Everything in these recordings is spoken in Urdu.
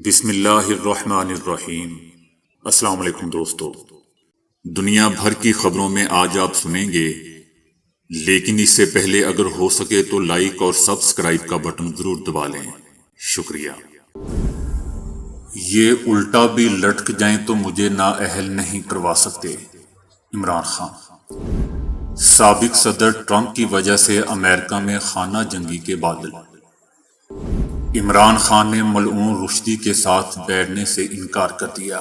بسم اللہ الرحمن الرحیم۔ السلام علیکم دوستو، دنیا بھر کی خبروں میں آج آپ سنیں گے، لیکن اس سے پہلے اگر ہو سکے تو لائک اور سبسکرائب کا بٹن ضرور دبا لیں، شکریہ۔ یہ الٹا بھی لٹک جائیں تو مجھے نااہل نہیں کروا سکتے، عمران خان۔ سابق صدر ٹرمپ کی وجہ سے امریکہ میں خانہ جنگی کے بادل۔ عمران خان نے ملعون رشدی کے ساتھ بیٹھنے سے انکار کر دیا۔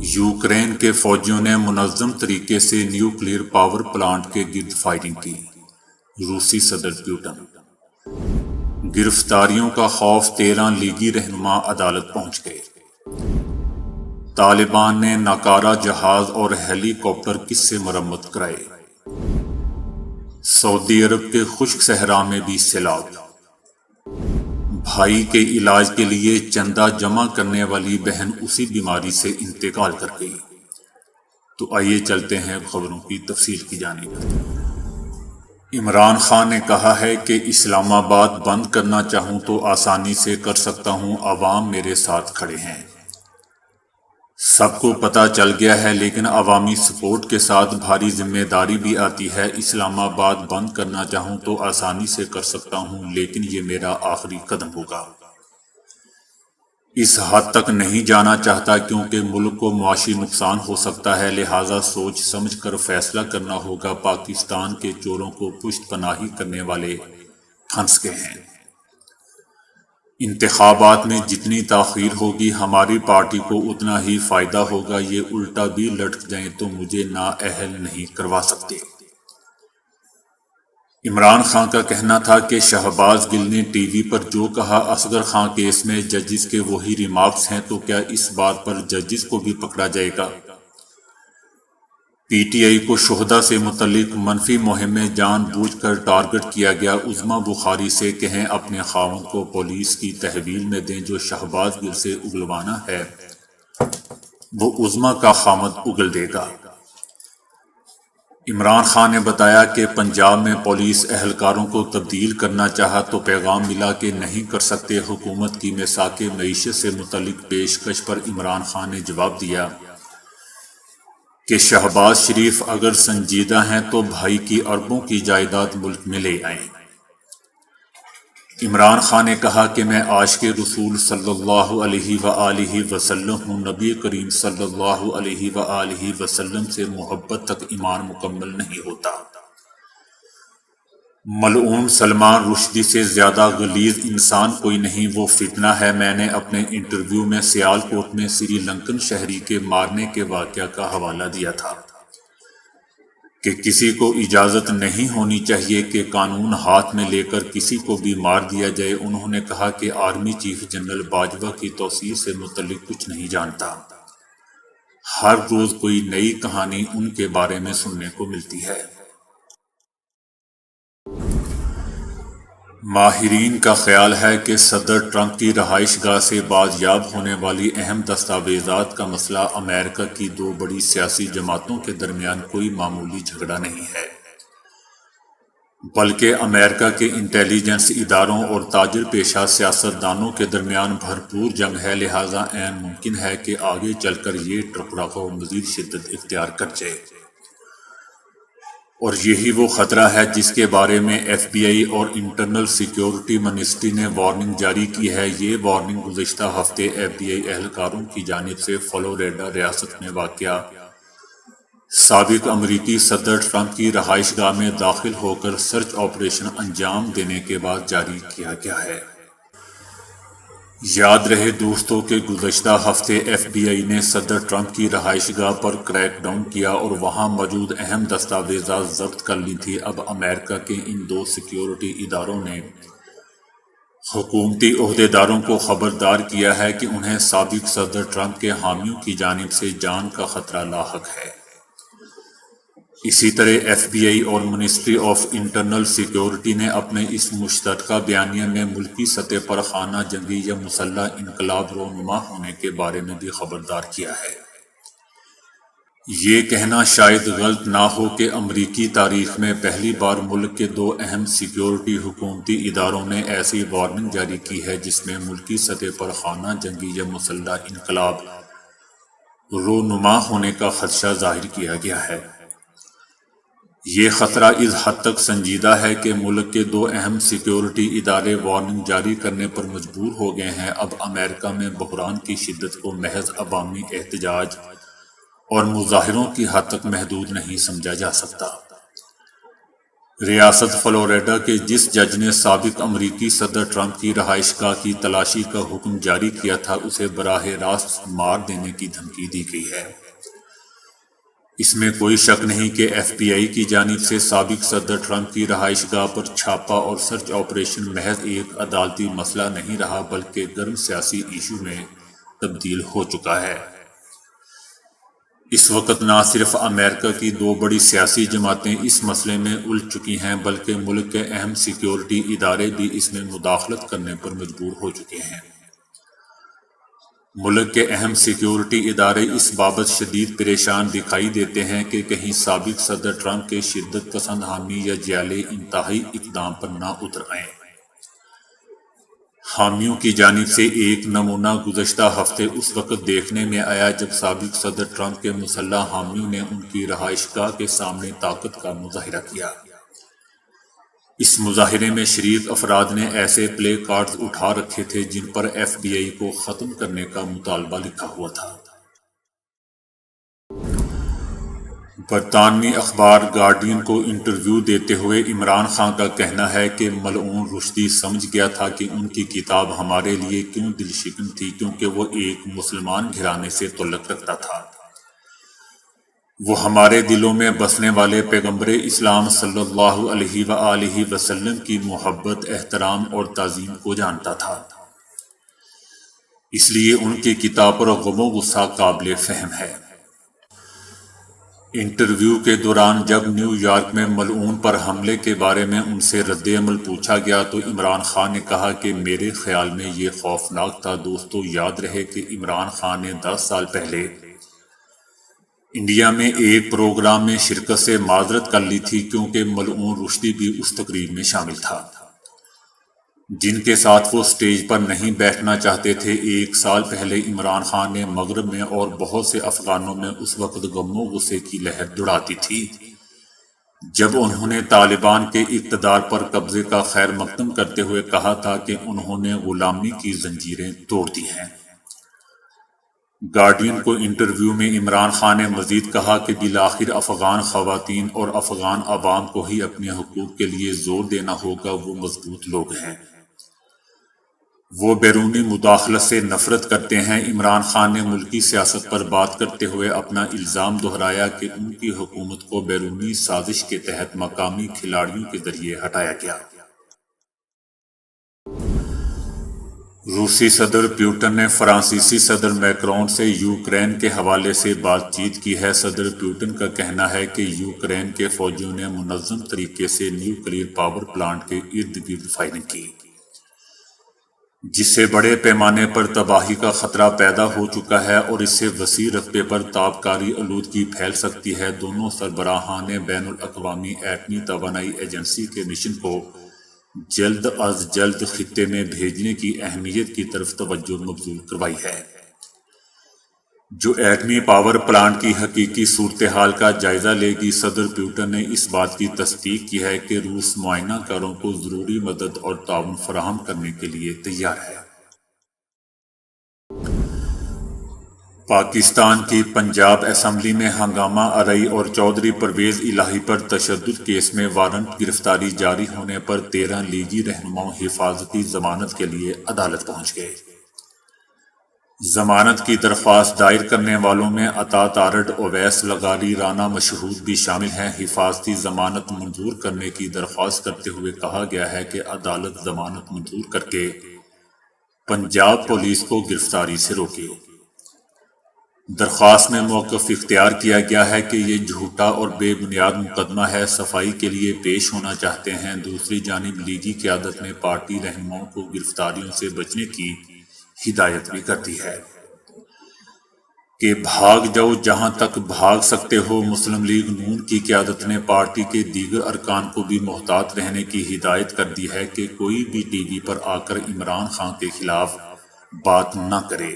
یوکرین کے فوجیوں نے منظم طریقے سے نیوکلیئر پاور پلانٹ کے گرد فائرنگ کی، روسی صدر پوٹن۔ گرفتاریوں کا خوف، 13 لیگی رہنما عدالت پہنچ گئے۔ طالبان نے ناکارہ جہاز اور ہیلی کاپٹر کس سے مرمت کرائے۔ سعودی عرب کے خشک صحرا میں بھی سیلاب۔ بھائی کے علاج کے لیے چندہ جمع کرنے والی بہن اسی بیماری سے انتقال کر گئی۔ تو آئیے چلتے ہیں خبروں کی تفصیل کی جانب۔ عمران خان نے کہا ہے کہ اسلام آباد بند کرنا چاہوں تو آسانی سے کر سکتا ہوں، عوام میرے ساتھ کھڑے ہیں۔ سب کو پتہ چل گیا ہے، لیکن عوامی سپورٹ کے ساتھ بھاری ذمہ داری بھی آتی ہے۔ اسلام آباد بند کرنا چاہوں تو آسانی سے کر سکتا ہوں، لیکن یہ میرا آخری قدم ہوگا۔ اس حد تک نہیں جانا چاہتا کیونکہ ملک کو معاشی نقصان ہو سکتا ہے، لہٰذا سوچ سمجھ کر فیصلہ کرنا ہوگا۔ پاکستان کے چوروں کو پشت پناہی کرنے والے پھنس گئے ہیں۔ انتخابات میں جتنی تاخیر ہوگی ہماری پارٹی کو اتنا ہی فائدہ ہوگا۔ یہ الٹا بھی لٹک جائیں تو مجھے نااہل نہیں کروا سکتے۔ عمران خان کا کہنا تھا کہ شہباز گل نے ٹی وی پر جو کہا اصغر خان کیس میں ججز کے وہی ریمارکس ہیں، تو کیا اس بات پر ججز کو بھی پکڑا جائے گا؟ پی ٹی آئی کو شہداء سے متعلق منفی مہم میں جان بوجھ کر ٹارگٹ کیا گیا۔ عظمیٰ بخاری سے کہیں اپنے خاوند کو پولیس کی تحویل میں دیں، جو شہباز گل سے اگلوانا ہے وہ عظمیٰ کا خاوند اگل دے گا۔ عمران خان نے بتایا کہ پنجاب میں پولیس اہلکاروں کو تبدیل کرنا چاہا تو پیغام ملا کہ نہیں کر سکتے۔ حکومت کی میثاق معیشت سے متعلق پیشکش پر عمران خان نے جواب دیا کہ شہباز شریف اگر سنجیدہ ہیں تو بھائی کی اربوں کی جائیداد ملک میں لے آئیں۔ عمران خان نے کہا کہ میں عاشق رسول صلی اللہ علیہ وآلہ وسلم ہوں۔ نبی کریم صلی اللہ علیہ وآلہ وسلم سے محبت تک ایمان مکمل نہیں ہوتا۔ ملعون سلمان رشدی سے زیادہ غلیظ انسان کوئی نہیں، وہ فتنہ ہے۔ میں نے اپنے انٹرویو میں سیال کوٹ میں سری لنکن شہری کے مارنے کے واقعہ کا حوالہ دیا تھا کہ کسی کو اجازت نہیں ہونی چاہیے کہ قانون ہاتھ میں لے کر کسی کو بھی مار دیا جائے۔ انہوں نے کہا کہ آرمی چیف جنرل باجوہ کی توسیع سے متعلق کچھ نہیں جانتا۔ ہر روز کوئی نئی کہانی ان کے بارے میں سننے کو ملتی ہے۔ ماہرین کا خیال ہے کہ صدر ٹرمپ کی رہائش گاہ سے بازیاب ہونے والی اہم دستاویزات کا مسئلہ امریکہ کی دو بڑی سیاسی جماعتوں کے درمیان کوئی معمولی جھگڑا نہیں ہے، بلکہ امریکہ کے انٹیلیجنس اداروں اور تاجر پیشہ سیاست دانوں کے درمیان بھرپور جنگ ہے۔ لہٰذا عین ممکن ہے کہ آگے چل کر یہ ٹکراؤ مزید شدت اختیار کر جائے، اور یہی وہ خطرہ ہے جس کے بارے میں ایف بی آئی اور انٹرنل سیکیورٹی منسٹری نے وارننگ جاری کی ہے۔ یہ وارننگ گزشتہ ہفتے ایف بی آئی اہلکاروں کی جانب سے فلوریڈا ریاست میں واقع سابق امریکی صدر ٹرمپ کی رہائش گاہ میں داخل ہو کر سرچ آپریشن انجام دینے کے بعد جاری کیا گیا ہے۔ یاد رہے دوستو کہ گزشتہ ہفتے ایف بی آئی نے صدر ٹرمپ کی رہائش گاہ پر کریک ڈاؤن کیا اور وہاں موجود اہم دستاویزات ضبط کر لی تھی۔ اب امریکہ کے ان دو سیکیورٹی اداروں نے حکومتی عہدیداروں کو خبردار کیا ہے کہ انہیں سابق صدر ٹرمپ کے حامیوں کی جانب سے جان کا خطرہ لاحق ہے۔ اسی طرح ایف بی آئی اور منسٹری آف انٹرنل سیکیورٹی نے اپنے اس مشترکہ بیانیے میں ملکی سطح پر خانہ جنگی یا مسلح انقلاب رونما ہونے کے بارے میں بھی خبردار کیا ہے۔ یہ کہنا شاید غلط نہ ہو کہ امریکی تاریخ میں پہلی بار ملک کے دو اہم سیکیورٹی حکومتی اداروں نے ایسی وارننگ جاری کی ہے جس میں ملکی سطح پر خانہ جنگی یا مسلح انقلاب رونما ہونے کا خدشہ ظاہر کیا گیا ہے۔ یہ خطرہ اس حد تک سنجیدہ ہے کہ ملک کے دو اہم سیکیورٹی ادارے وارننگ جاری کرنے پر مجبور ہو گئے ہیں۔ اب امریکہ میں بحران کی شدت کو محض عوامی احتجاج اور مظاہروں کی حد تک محدود نہیں سمجھا جا سکتا۔ ریاست فلوریڈا کے جس جج نے سابق امریکی صدر ٹرمپ کی رہائش گاہ کی تلاشی کا حکم جاری کیا تھا، اسے براہ راست مار دینے کی دھمکی دی گئی ہے۔ اس میں کوئی شک نہیں کہ ایف بی آئی کی جانب سے سابق صدر ٹرمپ کی رہائش گاہ پر چھاپا اور سرچ آپریشن محض ایک عدالتی مسئلہ نہیں رہا بلکہ گرم سیاسی ایشو میں تبدیل ہو چکا ہے۔ اس وقت نہ صرف امریکہ کی دو بڑی سیاسی جماعتیں اس مسئلے میں الجھ چکی ہیں بلکہ ملک کے اہم سیکیورٹی ادارے بھی اس میں مداخلت کرنے پر مجبور ہو چکے ہیں۔ ملک کے اہم سیکیورٹی ادارے اس بابت شدید پریشان دکھائی دیتے ہیں کہ کہیں سابق صدر ٹرمپ کے شدت پسند حامی یا جعلی انتہائی اقدام پر نہ اتر آئیں۔ حامیوں کی جانب سے ایک نمونہ گزشتہ ہفتے اس وقت دیکھنے میں آیا جب سابق صدر ٹرمپ کے مسلح حامیوں نے ان کی رہائش گاہ کے سامنے طاقت کا مظاہرہ کیا۔ اس مظاہرے میں شریک افراد نے ایسے پلے کارڈز اٹھا رکھے تھے جن پر ایف بی آئی کو ختم کرنے کا مطالبہ لکھا ہوا تھا۔ برطانوی اخبار گارڈین کو انٹرویو دیتے ہوئے عمران خان کا کہنا ہے کہ ملعون رشدی سمجھ گیا تھا کہ ان کی کتاب ہمارے لیے کیوں دل شکن تھی، کیونکہ وہ ایک مسلمان گھرانے سے تعلق رکھتا تھا۔ وہ ہمارے دلوں میں بسنے والے پیغمبر اسلام صلی اللہ علیہ وآلہ وسلم کی محبت، احترام اور تعظیم کو جانتا تھا، اس لیے ان کی کتاب پر غم و غصہ قابل فہم ہے۔ انٹرویو کے دوران جب نیو یارک میں ملعون پر حملے کے بارے میں ان سے رد عمل پوچھا گیا تو عمران خان نے کہا کہ میرے خیال میں یہ خوفناک تھا۔ دوستو، یاد رہے کہ عمران خان نے 10 سال پہلے انڈیا میں ایک پروگرام میں شرکت سے معذرت کر لی تھی کیونکہ ملعون رشدی بھی اس تقریب میں شامل تھا جن کے ساتھ وہ سٹیج پر نہیں بیٹھنا چاہتے تھے۔ 1 سال پہلے عمران خان نے مغرب میں اور بہت سے افغانوں میں اس وقت غم و غصے کی لہر دوڑاتی تھی جب انہوں نے طالبان کے اقتدار پر قبضے کا خیر مقدم کرتے ہوئے کہا تھا کہ انہوں نے غلامی کی زنجیریں توڑ دی ہیں۔ گارڈین کو انٹرویو میں عمران خان نے مزید کہا کہ بالآخر افغان خواتین اور افغان عوام کو ہی اپنے حقوق کے لیے زور دینا ہوگا۔ وہ مضبوط لوگ ہیں، وہ بیرونی مداخلت سے نفرت کرتے ہیں۔ عمران خان نے ملکی سیاست پر بات کرتے ہوئے اپنا الزام دہرایا کہ ان کی حکومت کو بیرونی سازش کے تحت مقامی کھلاڑیوں کے ذریعے ہٹایا گیا۔ روسی صدر پیوٹن نے فرانسیسی صدر میکرون سے یوکرین کے حوالے سے بات چیت کی ہے۔ صدر پیوٹن کا کہنا ہے کہ یوکرین کے فوجیوں نے منظم طریقے سے نیوکلیئر پاور پلانٹ کے ارد گرد فائرنگ کی، جس سے بڑے پیمانے پر تباہی کا خطرہ پیدا ہو چکا ہے اور اس سے وسیع رقبے پر تابکاری آلودگی پھیل سکتی ہے۔ دونوں سربراہان نے بین الاقوامی ایٹمی توانائی ایجنسی کے مشن کو جلد از جلد خطے میں بھیجنے کی اہمیت کی طرف توجہ مبذول کروائی ہے، جو ایٹمی پاور پلانٹ کی حقیقی صورتحال کا جائزہ لے گی۔ صدر پیوٹن نے اس بات کی تصدیق کی ہے کہ روس معائنہ کاروں کو ضروری مدد اور تعاون فراہم کرنے کے لیے تیار ہے۔ پاکستان کی پنجاب اسمبلی میں ہنگامہ آرائی اور چودھری پرویز الہی پر تشدد کیس میں وارنٹ گرفتاری جاری ہونے پر 13 لیگی رہنماؤں حفاظتی ضمانت کے لیے عدالت پہنچ گئے۔ ضمانت کی درخواست دائر کرنے والوں میں عطا تارڑ، اویس لغاری، رانا مشہود بھی شامل ہیں۔ حفاظتی ضمانت منظور کرنے کی درخواست کرتے ہوئے کہا گیا ہے کہ عدالت ضمانت منظور کر کے پنجاب پولیس کو گرفتاری سے روکے۔ درخواست میں موقف اختیار کیا گیا ہے کہ یہ جھوٹا اور بے بنیاد مقدمہ ہے، صفائی کے لیے پیش ہونا چاہتے ہیں۔ دوسری جانب لیگی قیادت نے پارٹی رہنماؤں کو گرفتاریوں سے بچنے کی ہدایت بھی کر دی ہے۔ کہ بھاگ جاؤ جہاں تک بھاگ سکتے ہو۔ مسلم لیگ نون کی قیادت نے پارٹی کے دیگر ارکان کو بھی محتاط رہنے کی ہدایت کر دی ہے کہ کوئی بھی ٹی وی پر آ کر عمران خان کے خلاف بات نہ کرے۔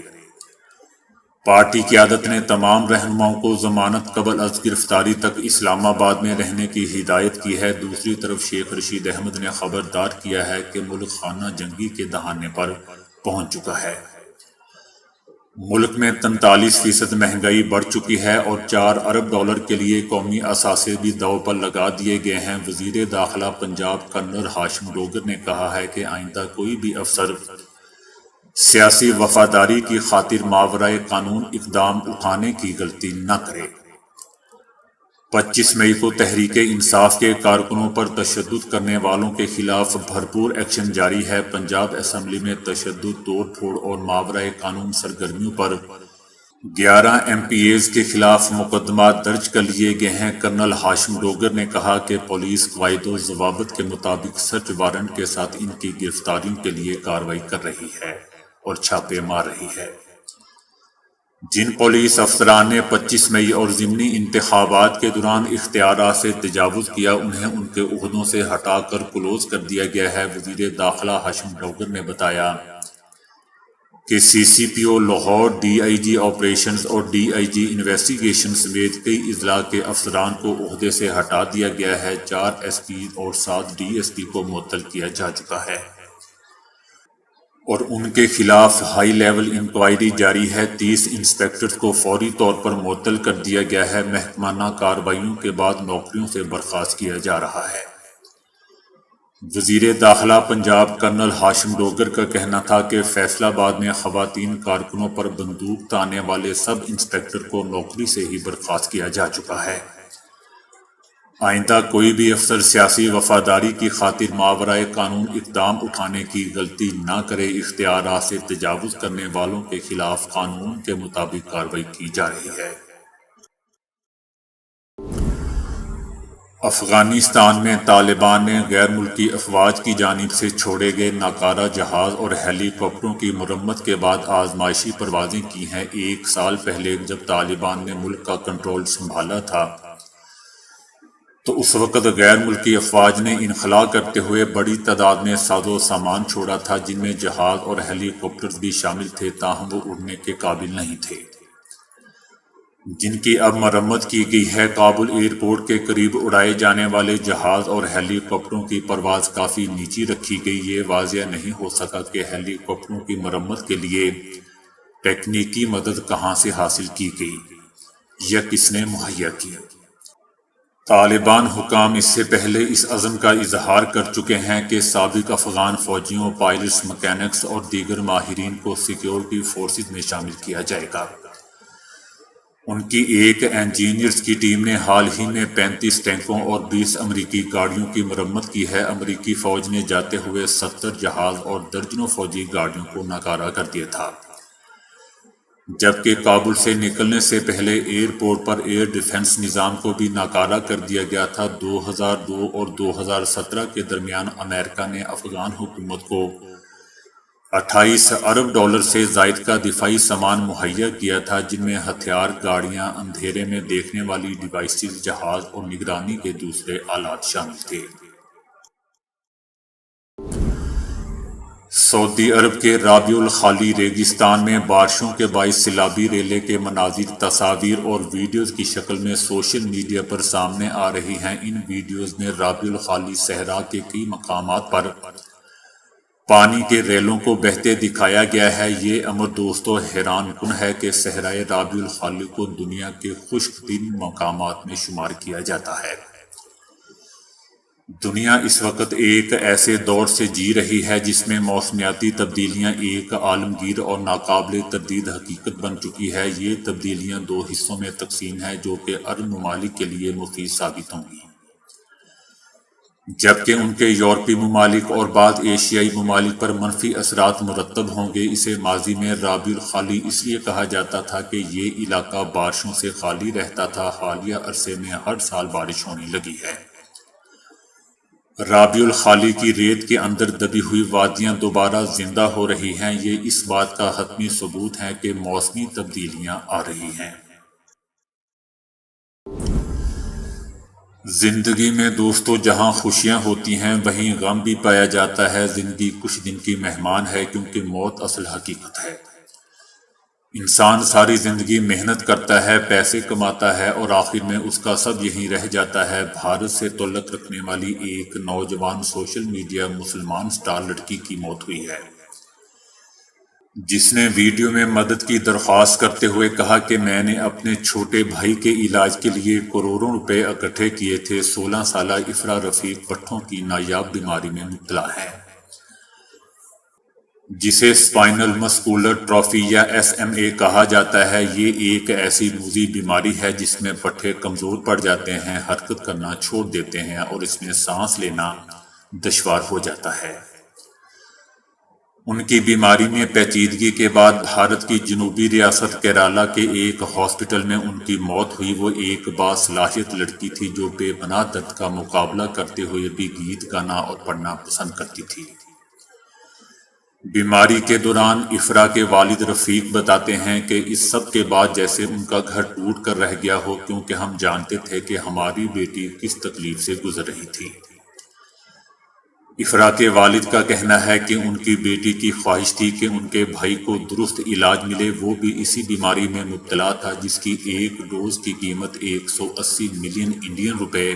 پارٹی قیادت نے تمام رہنماؤں کو ضمانت قبل از گرفتاری تک اسلام آباد میں رہنے کی ہدایت کی ہے۔ دوسری طرف شیخ رشید احمد نے خبردار کیا ہے کہ ملک خانہ جنگی کے دہانے پر پہنچ چکا ہے۔ ملک میں 43% مہنگائی بڑھ چکی ہے اور $4 ارب کے لیے قومی اثاثے بھی داؤ پر لگا دیے گئے ہیں۔ وزیر داخلہ پنجاب کرنل ہاشم ڈوگر نے کہا ہے کہ آئندہ کوئی بھی افسر سیاسی وفاداری کی خاطر ماورائے قانون اقدام اٹھانے کی غلطی نہ کرے۔ 25 مئی کو تحریک انصاف کے کارکنوں پر تشدد کرنے والوں کے خلاف بھرپور ایکشن جاری ہے۔ پنجاب اسمبلی میں تشدد، توڑ پھوڑ اور ماورائے قانون سرگرمیوں پر 11 MPs کے خلاف مقدمات درج کر لیے گئے ہیں۔ کرنل ہاشم ڈوگر نے کہا کہ پولیس قواعد و ضوابط کے مطابق سرچ وارنٹ کے ساتھ ان کی گرفتاریوں کے لیے کارروائی کر رہی ہے اور چھاپے مار رہی ہے۔ جن پولیس افسران نے 25 مئی اور ضمنی انتخابات کے دوران اختیارات سے تجاوز کیا انہیں ان کے عہدوں سے ہٹا کر کلوز کر دیا گیا ہے۔ وزیر داخلہ ہاشم ڈوگر نے بتایا کہ CCPO لاہور، DIG آپریشنز اور DIG انویسٹیگیشن سمیت کئی اضلاع کے افسران کو عہدے سے ہٹا دیا گیا ہے۔ 4 SP اور 7 DSP کو معطل کیا جا چکا ہے اور ان کے خلاف ہائی لیول انکوائری جاری ہے۔ 30 انسپکٹرز کو فوری طور پر معطل کر دیا گیا ہے۔ محکمانہ کارروائیوں کے بعد نوکریوں سے برخاست کیا جا رہا ہے۔ وزیر داخلہ پنجاب کرنل ہاشم ڈوگر کا کہنا تھا کہ فیصل آباد میں خواتین کارکنوں پر بندوق تاننے والے سب انسپکٹر کو نوکری سے ہی برخاست کیا جا چکا ہے۔ آئندہ کوئی بھی افسر سیاسی وفاداری کی خاطر ماورائے قانون اقدام اٹھانے کی غلطی نہ کرے۔ اختیارات سے تجاوز کرنے والوں کے خلاف قانون کے مطابق کارروائی کی جا رہی ہے۔ افغانستان میں طالبان نے غیر ملکی افواج کی جانب سے چھوڑے گئے ناکارہ جہاز اور ہیلی کاپٹروں کی مرمت کے بعد آزمائشی پروازیں کی ہیں۔ 1 سال پہلے جب طالبان نے ملک کا کنٹرول سنبھالا تھا تو اس وقت غیر ملکی افواج نے انخلا کرتے ہوئے بڑی تعداد میں ساز و سامان چھوڑا تھا جن میں جہاز اور ہیلی کاپٹرز بھی شامل تھے، تاہم وہ اڑنے کے قابل نہیں تھے، جن کی اب مرمت کی گئی ہے۔ کابل ایئرپورٹ کے قریب اڑائے جانے والے جہاز اور ہیلی کاپٹروں کی پرواز کافی نیچی رکھی گئی۔ یہ واضح نہیں ہو سکا کہ ہیلی کاپٹروں کی مرمت کے لیے ٹیکنیکی مدد کہاں سے حاصل کی گئی یا کس نے مہیا کی۔ طالبان حکام اس سے پہلے اس عزم کا اظہار کر چکے ہیں کہ سابق افغان فوجیوں، پائلٹس، مکینکس اور دیگر ماہرین کو سیکیورٹی فورسز میں شامل کیا جائے گا۔ ان کی ایک انجینئرز کی ٹیم نے حال ہی میں 35 ٹینکوں اور 20 امریکی گاڑیوں کی مرمت کی ہے۔ امریکی فوج نے جاتے ہوئے 70 جہاز اور درجنوں فوجی گاڑیوں کو ناکارہ کر دیا تھا، جبکہ کابل سے نکلنے سے پہلے ایئرپورٹ پر ایئر ڈیفنس نظام کو بھی ناکارہ کر دیا گیا تھا۔ 2002 اور 2017 کے درمیان امریکہ نے افغان حکومت کو $28 ارب سے زائد کا دفاعی سامان مہیا کیا تھا، جن میں ہتھیار، گاڑیاں، اندھیرے میں دیکھنے والی ڈیوائسز، جہاز اور نگرانی کے دوسرے آلات شامل تھے۔ سعودی عرب کے رابع الخالی ریگستان میں بارشوں کے باعث سیلابی ریلے کے مناظر تصاویر اور ویڈیوز کی شکل میں سوشل میڈیا پر سامنے آ رہی ہیں۔ ان ویڈیوز میں رابع الخالی صحرا کے کئی مقامات پر پانی کے ریلوں کو بہتے دکھایا گیا ہے۔ یہ امر دوستو حیران کن ہے کہ صحرائے رابع الخالی کو دنیا کے خشک ترین مقامات میں شمار کیا جاتا ہے۔ دنیا اس وقت ایک ایسے دور سے جی رہی ہے جس میں موسمیاتی تبدیلیاں ایک عالمگیر اور ناقابل تردید حقیقت بن چکی ہے۔ یہ تبدیلیاں 2 حصوں میں تقسیم ہیں جو کہ عرب ممالک کے لیے مفید ثابت ہوں گی، جبکہ ان کے یورپی ممالک اور بعض ایشیائی ممالک پر منفی اثرات مرتب ہوں گے۔ اسے ماضی میں رابع الخالی اس لیے کہا جاتا تھا کہ یہ علاقہ بارشوں سے خالی رہتا تھا۔ حالیہ عرصے میں ہر سال بارش ہونے لگی ہے۔ رابع الخالی کی ریت کے اندر دبی ہوئی وادیاں دوبارہ زندہ ہو رہی ہیں، یہ اس بات کا حتمی ثبوت ہے کہ موسمی تبدیلیاں آ رہی ہیں۔ زندگی میں دوستو جہاں خوشیاں ہوتی ہیں وہیں غم بھی پایا جاتا ہے۔ زندگی کچھ دن کی مہمان ہے کیونکہ موت اصل حقیقت ہے۔ انسان ساری زندگی محنت کرتا ہے، پیسے کماتا ہے اور آخر میں اس کا سب یہیں رہ جاتا ہے۔ بھارت سے تعلق رکھنے والی ایک نوجوان سوشل میڈیا مسلمان سٹار لڑکی کی موت ہوئی ہے، جس نے ویڈیو میں مدد کی درخواست کرتے ہوئے کہا کہ میں نے اپنے چھوٹے بھائی کے علاج کے لیے کروڑوں روپے اکٹھے کیے تھے۔ 16 سالہ افرا رفیق پٹھوں کی نایاب بیماری میں مبتلا ہے، جسے اسپائنل مسکولر ٹرافی یا SMA کہا جاتا ہے۔ یہ ایک ایسی موذی بیماری ہے جس میں پٹھے کمزور پڑ جاتے ہیں، حرکت کرنا چھوڑ دیتے ہیں اور اس میں سانس لینا دشوار ہو جاتا ہے۔ ان کی بیماری میں پیچیدگی کے بعد بھارت کی جنوبی ریاست کیرالہ کے ایک ہاسپٹل میں ان کی موت ہوئی۔ وہ ایک باصلاحیت لڑکی تھی جو بے پناہ درد کا مقابلہ کرتے ہوئے بھی گیت گانا اور پڑھنا پسند کرتی تھی۔ بیماری کے دوران افرا کے والد رفیق بتاتے ہیں کہ اس سب کے بعد جیسے ان کا گھر ٹوٹ کر رہ گیا ہو، کیونکہ ہم جانتے تھے کہ ہماری بیٹی کس تکلیف سے گزر رہی تھی۔ افرا کے والد کا کہنا ہے کہ ان کی بیٹی کی خواہش تھی کہ ان کے بھائی کو درست علاج ملے۔ وہ بھی اسی بیماری میں مبتلا تھا جس کی ایک ڈوز کی قیمت 180 ملین انڈین روپے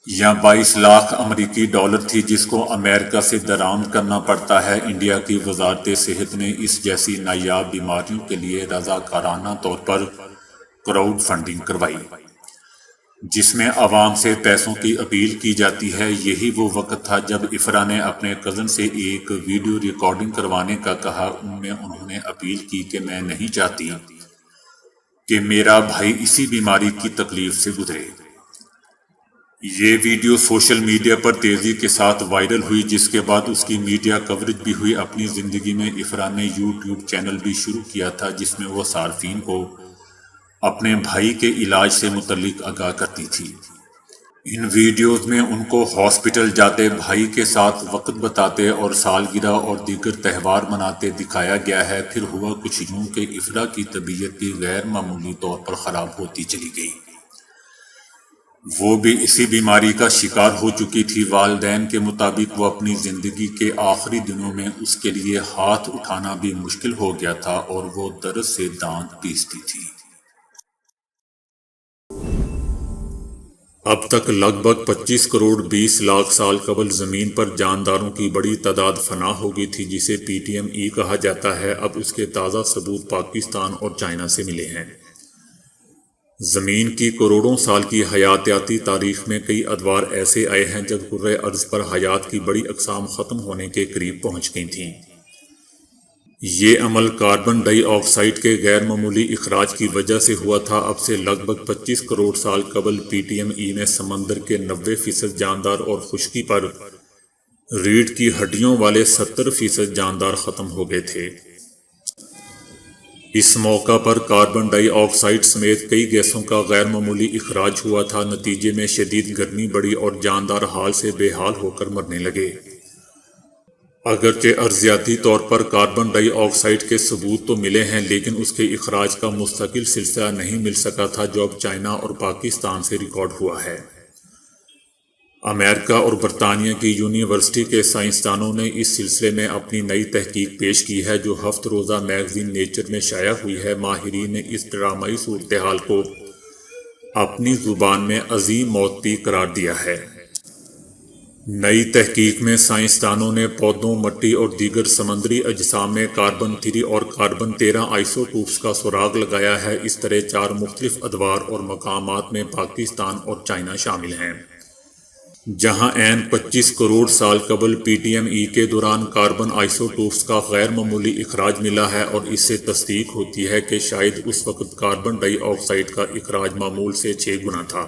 یا 22 لاکھ امریکی ڈالر تھی، جس کو امریکہ سے درآمد کرنا پڑتا ہے۔ انڈیا کی وزارت صحت نے اس جیسی نایاب بیماریوں کے لیے رضاکارانہ طور پر کراؤڈ فنڈنگ کروائی، جس میں عوام سے پیسوں کی اپیل کی جاتی ہے۔ یہی وہ وقت تھا جب افرا نے اپنے کزن سے ایک ویڈیو ریکارڈنگ کروانے کا کہا۔ ان میں انہوں نے اپیل کی کہ میں نہیں چاہتی کہ میرا بھائی اسی بیماری کی تکلیف سے گزرے۔ یہ ویڈیو سوشل میڈیا پر تیزی کے ساتھ وائرل ہوئی، جس کے بعد اس کی میڈیا کوریج بھی ہوئی۔ اپنی زندگی میں افرا نے YouTube چینل بھی شروع کیا تھا جس میں وہ صارفین کو اپنے بھائی کے علاج سے متعلق آگاہ کرتی تھی۔ ان ویڈیوز میں ان کو ہاسپٹل جاتے، بھائی کے ساتھ وقت بتاتے اور سالگرہ اور دیگر تہوار مناتے دکھایا گیا ہے۔ پھر ہوا کچھ یوں کہ افرا کی طبیعت بھی غیر معمولی طور پر خراب ہوتی چلی گئی۔ وہ بھی اسی بیماری کا شکار ہو چکی تھی۔ والدین کے مطابق وہ اپنی زندگی کے آخری دنوں میں اس کے لیے ہاتھ اٹھانا بھی مشکل ہو گیا تھا اور وہ درد سے دانت پیستی تھی۔ اب تک لگ بھگ 25 کروڑ 20 لاکھ سال قبل زمین پر جانداروں کی بڑی تعداد فنا ہو گئی تھی، جسے PTME کہا جاتا ہے۔ اب اس کے تازہ ثبوت پاکستان اور چائنا سے ملے ہیں۔ زمین کی کروڑوں سال کی حیاتیاتی تاریخ میں کئی ادوار ایسے آئے ہیں جب کرۂ ارض پر حیات کی بڑی اقسام ختم ہونے کے قریب پہنچ گئی تھیں۔ یہ عمل کاربن ڈائی آکسائیڈ کے غیر معمولی اخراج کی وجہ سے ہوا تھا۔ اب سے لگ بھگ 25 کروڑ سال قبل PTME میں سمندر کے 90% جاندار اور خشکی پر ریڑھ کی ہڈیوں والے 70% جاندار ختم ہو گئے تھے۔ اس موقع پر کاربن ڈائی آکسائیڈ سمیت کئی گیسوں کا غیر معمولی اخراج ہوا تھا۔ نتیجے میں شدید گرمی بڑھی اور جاندار حال سے بے حال ہو کر مرنے لگے۔ اگرچہ ارضیاتی طور پر کاربن ڈائی آکسائیڈ کے ثبوت تو ملے ہیں، لیکن اس کے اخراج کا مستقل سلسلہ نہیں مل سکا تھا جو اب چائنا اور پاکستان سے ریکارڈ ہوا ہے۔ امریکہ اور برطانیہ کی یونیورسٹی کے سائنسدانوں نے اس سلسلے میں اپنی نئی تحقیق پیش کی ہے جو ہفت روزہ میگزین نیچر میں شائع ہوئی ہے۔ ماہرین نے اس ڈرامائی صورتحال کو اپنی زبان میں عظیم موت قرار دیا ہے۔ نئی تحقیق میں سائنسدانوں نے پودوں، مٹی اور دیگر سمندری اجسام میں کاربن 3 اور کاربن 13 آئسوٹوپس کا سراغ لگایا ہے۔ اس طرح 4 مختلف ادوار اور مقامات میں پاکستان اور چائنا شامل ہیں، جہاں عین 25 کروڑ سال قبل PTME کے دوران کاربن آئسوٹوپس کا غیر معمولی اخراج ملا ہے، اور اس سے تصدیق ہوتی ہے کہ شاید اس وقت کاربن ڈائی آکسائیڈ کا اخراج معمول سے 6 گنا تھا۔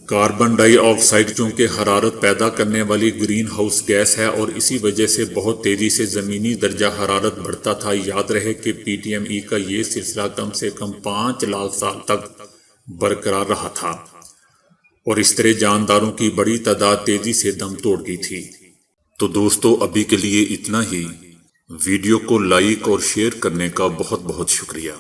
کاربن ڈائی آکسائیڈ چونکہ حرارت پیدا کرنے والی گرین ہاؤس گیس ہے اور اسی وجہ سے بہت تیزی سے زمینی درجہ حرارت بڑھتا تھا۔ یاد رہے کہ PTME کا یہ سلسلہ کم سے کم 5 لاکھ سال تک برقرار رہا تھا اور اس طرح جانداروں کی بڑی تعداد تیزی سے دم توڑ گئی تھی۔ تو دوستو ابھی کے لیے اتنا ہی۔ ویڈیو کو لائک اور شیئر کرنے کا بہت بہت شکریہ۔